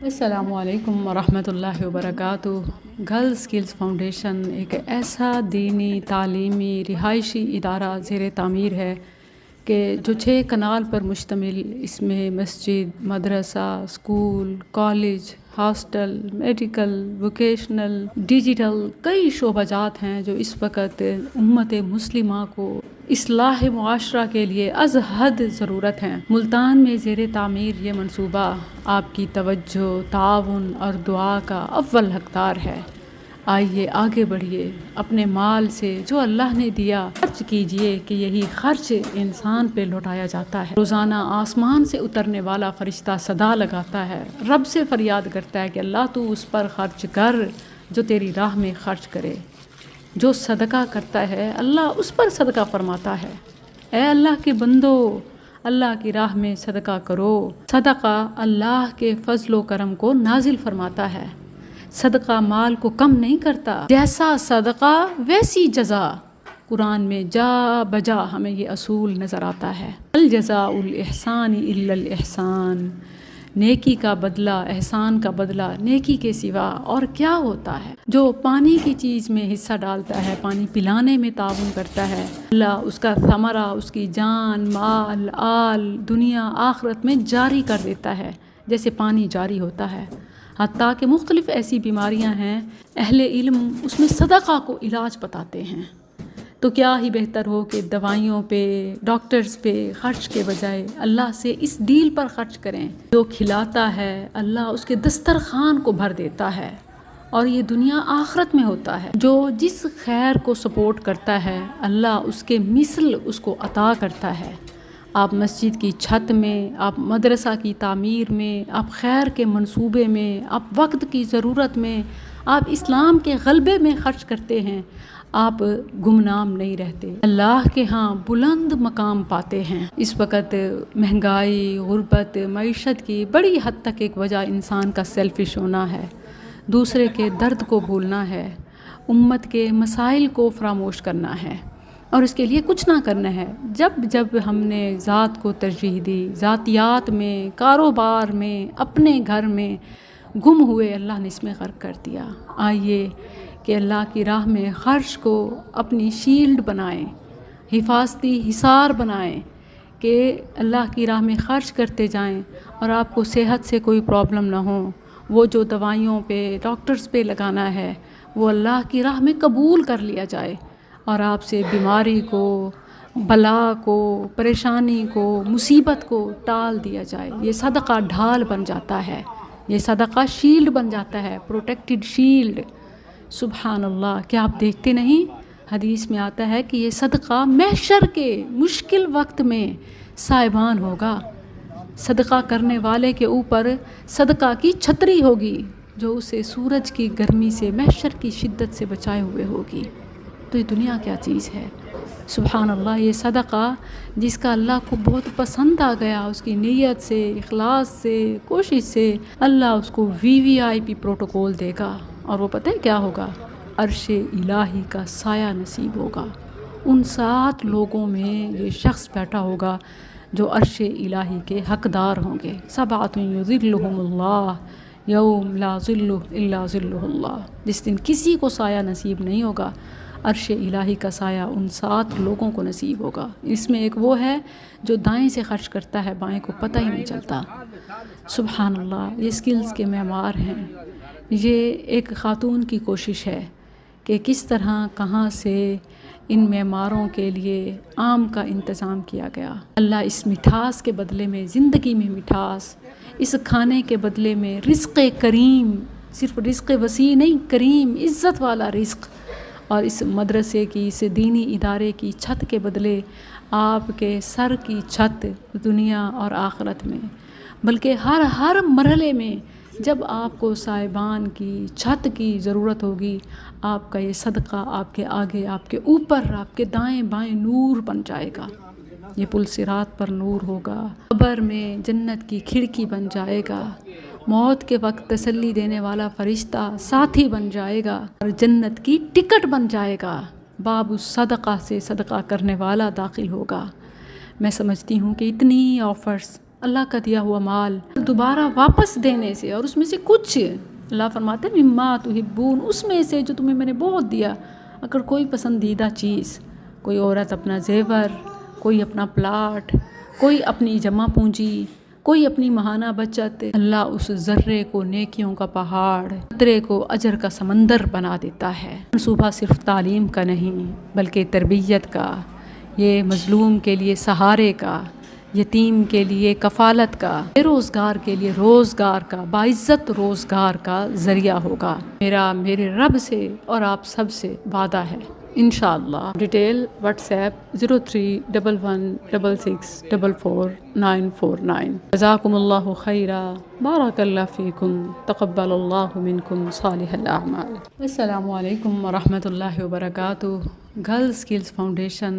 السلام علیکم ورحمۃ اللہ وبرکاتہ۔ گرل اسکلز فاؤنڈیشن ایک ایسا دینی، تعلیمی، رہائشی ادارہ زیر تعمیر ہے کہ جو 6 کنال پر مشتمل، اس میں مسجد، مدرسہ، school, college, hostel, medical, vocational, digital کئی شعبہ جات ہیں جو اس وقت امت مسلمہ کو اصلاح معاشرہ کے لیے از حد ضرورت ہیں۔ ملتان میں زیر تعمیر یہ منصوبہ آپ کی توجہ، تعاون اور دعا کا اول حقدار ہے۔ آئیے آگے بڑھیے، اپنے مال سے جو اللہ نے دیا خرچ کیجئے کہ یہی خرچ انسان پہ لوٹایا جاتا ہے۔ روزانہ آسمان سے اترنے والا فرشتہ صدا لگاتا ہے، رب سے فریاد کرتا ہے کہ اللہ تو اس پر خرچ کر جو تیری راہ میں خرچ کرے۔ جو صدقہ کرتا ہے اللہ اس پر صدقہ فرماتا ہے۔ اے اللہ کے بندو، اللہ کی راہ میں صدقہ کرو۔ صدقہ اللہ کے فضل و کرم کو نازل فرماتا ہے۔ صدقہ مال کو کم نہیں کرتا، جیسا صدقہ ویسی جزا۔ قرآن میں جا بجا ہمیں یہ اصول نظر آتا ہے۔ الجزاء الاحسان الا الاحسان، نیکی کا بدلہ، احسان کا بدلہ نیکی کے سوا اور کیا ہوتا ہے؟ جو پانی کی چیز میں حصہ ڈالتا ہے، پانی پلانے میں تعاون کرتا ہے، اللہ اس کا ثمرہ، اس کی جان، مال، آل، دنیا آخرت میں جاری کر دیتا ہے، جیسے پانی جاری ہوتا ہے۔ حتیٰ کہ مختلف ایسی بیماریاں ہیں، اہل علم اس میں صدقہ کو علاج بتاتے ہیں۔ تو کیا ہی بہتر ہو کہ دوائیوں پہ، ڈاکٹرز پہ خرچ کے بجائے اللہ سے اس ڈیل پر خرچ کریں۔ جو کھلاتا ہے اللہ اس کے دسترخوان کو بھر دیتا ہے، اور یہ دنیا آخرت میں ہوتا ہے۔ جو جس خیر کو سپورٹ کرتا ہے اللہ اس کے مثل اس کو عطا کرتا ہے۔ آپ مسجد کی چھت میں، آپ مدرسہ کی تعمیر میں، آپ خیر کے منصوبے میں، آپ وقت کی ضرورت میں، آپ اسلام کے غلبے میں خرچ کرتے ہیں، آپ گمنام نہیں رہتے، اللہ کے ہاں بلند مقام پاتے ہیں۔ اس وقت مہنگائی، غربت، معیشت کی بڑی حد تک ایک وجہ انسان کا سیلفش ہونا ہے، دوسرے کے درد کو بھولنا ہے، امت کے مسائل کو فراموش کرنا ہے، اور اس کے لیے کچھ نہ کرنا ہے۔ جب ہم نے ذات کو ترجیح دی، ذاتیات میں، کاروبار میں، اپنے گھر میں گم ہوئے، اللہ نے اس میں غرق کر دیا۔ آئیے کہ اللہ کی راہ میں خرچ کو اپنی شیلڈ بنائیں، حفاظتی حصار بنائیں، کہ اللہ کی راہ میں خرچ کرتے جائیں اور آپ کو صحت سے کوئی پرابلم نہ ہو۔ وہ جو دوائیوں پہ، ڈاکٹرز پہ لگانا ہے، وہ اللہ کی راہ میں قبول کر لیا جائے، اور آپ سے بیماری کو، بلا کو، پریشانی کو، مصیبت کو ٹال دیا جائے۔ یہ صدقہ ڈھال بن جاتا ہے، یہ صدقہ شیلڈ بن جاتا ہے، پروٹیکٹڈ شیلڈ۔ سبحان اللہ، کیا آپ دیکھتے نہیں؟ حدیث میں آتا ہے کہ یہ صدقہ محشر کے مشکل وقت میں سائبان ہوگا۔ صدقہ کرنے والے کے اوپر صدقہ کی چھتری ہوگی جو اسے سورج کی گرمی سے، محشر کی شدت سے بچائے ہوئے ہوگی۔ تو یہ دنیا کیا چیز ہے؟ سبحان اللہ، یہ صدقہ جس کا اللہ کو بہت پسند آ گیا، اس کی نیت سے، اخلاص سے، کوشش سے، اللہ اس کو VVIP پروٹوکول دے گا، اور وہ پتہ ہے کیا ہوگا؟ عرش الہی کا سایہ نصیب ہوگا۔ ان 7 لوگوں میں یہ شخص بیٹھا ہوگا جو عرش الہی کے حقدار ہوں گے۔ 7 یظلہم اللہ یوم لا ظل الا ظل اللہ۔ جس دن کسی کو سایہ نصیب نہیں ہوگا، عرش الہی کا سایہ ان 7 لوگوں کو نصیب ہوگا۔ اس میں ایک وہ ہے جو دائیں سے خرچ کرتا ہے، بائیں کو پتہ ہی نہیں چلتا۔ سبحان اللہ، یہ سکلز کے معمار ہیں۔ یہ ایک خاتون کی کوشش ہے کہ کس طرح، کہاں سے ان معماروں کے لیے آم کا انتظام کیا گیا۔ اللہ اس مٹھاس کے بدلے میں، زندگی میں مٹھاس، اس کھانے کے بدلے میں رزق کریم، صرف رزق وسیع نہیں، کریم، عزت والا رزق، اور اس مدرسے کی، اس دینی ادارے کی چھت کے بدلے آپ کے سر کی چھت دنیا اور آخرت میں، بلکہ ہر مرحلے میں جب آپ کو صاحبان کی چھت کی ضرورت ہوگی، آپ کا یہ صدقہ آپ کے آگے، آپ کے اوپر، آپ کے دائیں بائیں نور بن جائے گا۔ یہ پل صراط پر نور ہوگا، قبر میں جنت کی کھڑکی بن جائے گا، موت کے وقت تسلی دینے والا فرشتہ ساتھی بن جائے گا، اور جنت کی ٹکٹ بن جائے گا۔ باب الصدقہ سے صدقہ کرنے والا داخل ہوگا۔ میں سمجھتی ہوں کہ اتنی آفرز اللہ کا دیا ہوا مال دوبارہ واپس دینے سے، اور اس میں سے کچھ اللہ فرماتے ہیں مما تحبون، اس میں سے جو تمہیں میں نے بہت دیا، اگر کوئی پسندیدہ چیز، کوئی عورت اپنا زیور، کوئی اپنا پلاٹ، کوئی اپنی جمع پونجی، کوئی اپنی ماہانہ بچت، اللہ اس ذرے کو نیکیوں کا پہاڑ، قطرے کو اجر کا سمندر بنا دیتا ہے۔ منصوبہ صرف تعلیم کا نہیں بلکہ تربیت کا، یہ مظلوم کے لیے سہارے کا، یتیم کے لیے کفالت کا، بے روزگار کے لیے روزگار کا، باعزت روزگار کا ذریعہ ہوگا۔ میرے رب سے اور آپ سب سے وعدہ ہے انشاءاللہ۔ Detail what's app 031166444949۔ جزاکم اللہ خیرا، بارک اللہ فیکم، تقبل اللہ منکم صالح الاعمال۔ السلام علیکم ورحمۃ اللہ وبرکاتہ۔ Girl skills foundation